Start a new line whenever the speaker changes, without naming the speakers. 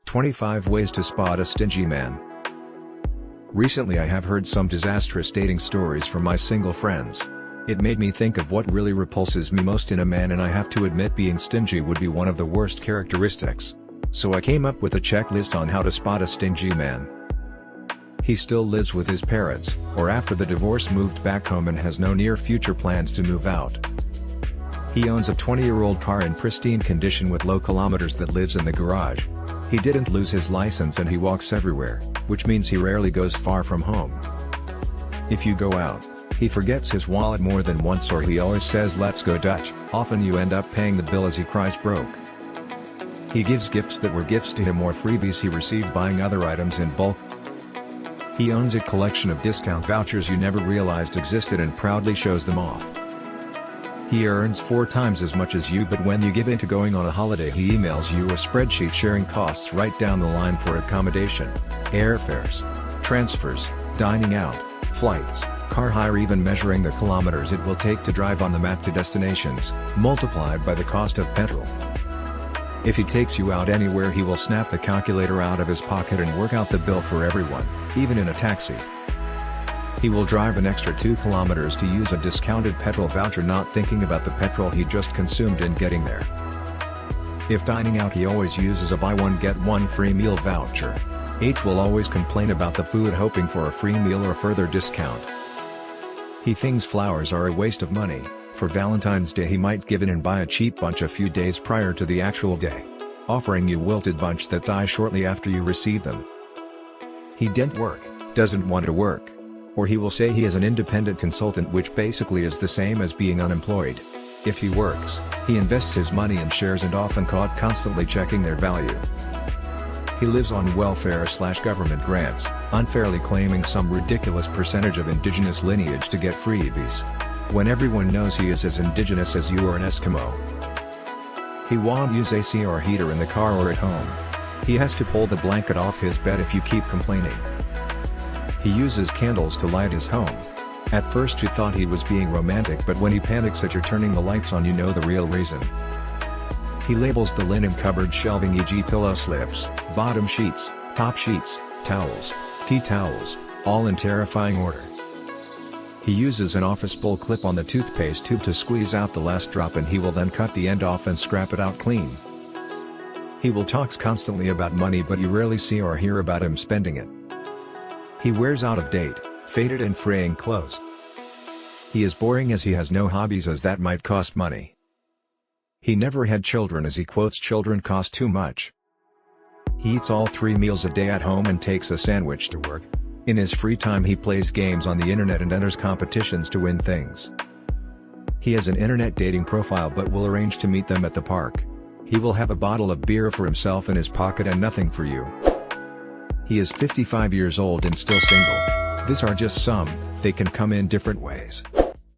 25 Ways to Spot a Stingy Man. Recently I have heard some disastrous dating stories from my single friends. It made me think of what really repulses me most in a man, and I have to admit being stingy would be one of the worst characteristics. So I came up with a checklist on how to spot a stingy man. He still lives with his parents, or after the divorce moved back home and has no near future plans to move out. He owns a 20-year-old car in pristine condition with low kilometers that lives in the garage. He didn't lose his license and he walks everywhere, which means he rarely goes far from home. If you go out, he forgets his wallet more than once, or he always says let's go Dutch. Often you end up paying the bill as he cries broke. He gives gifts that were gifts to him or freebies he received buying other items in bulk. He owns a collection of discount vouchers you never realized existed and proudly shows them off. He earns 4 times as much as you, but when you give in to going on a holiday he emails you a spreadsheet sharing costs right down the line for accommodation, airfares, transfers, dining out, flights, car hire, even measuring the kilometers it will take to drive on the map to destinations, multiplied by the cost of petrol. If he takes you out anywhere he will snap the calculator out of his pocket and work out the bill for everyone, even in a taxi. He will drive an extra 2 kilometers to use a discounted petrol voucher, not thinking about the petrol he just consumed in getting there. If dining out he always uses a buy one get one free meal voucher. H will always complain about the food, hoping for a free meal or further discount. He thinks flowers are a waste of money. For Valentine's Day he might give in and buy a cheap bunch a few days prior to the actual day, offering you wilted bunch that die shortly after you receive them. He doesn't want to work. Or he will say he is an independent consultant, which basically is the same as being unemployed. If he works, he invests his money in shares and often caught constantly checking their value. He lives on welfare/government grants, unfairly claiming some ridiculous percentage of indigenous lineage to get freebies, when everyone knows he is as indigenous as you or an Eskimo. He won't use AC or heater in the car or at home. He has to pull the blanket off his bed if you keep complaining. He uses candles to light his home. At first you thought he was being romantic, but when he panics that you're turning the lights on you know the real reason. He labels the linen cupboard shelving, e.g. pillow slips, bottom sheets, top sheets, towels, tea towels, all in terrifying order. He uses an office bowl clip on the toothpaste tube to squeeze out the last drop, and he will then cut the end off and scrap it out clean. He will talk constantly about money, but you rarely see or hear about him spending it. He wears out-of-date, faded and fraying clothes. He is boring as he has no hobbies, as that might cost money. He never had children, as he quotes children cost too much. He eats all 3 meals a day at home and takes a sandwich to work. In his free time he plays games on the internet and enters competitions to win things. He has an internet dating profile but will arrange to meet them at the park. He will have a bottle of beer for himself in his pocket and nothing for you. He is 55 years old and still single. These are just some, they can come in different ways.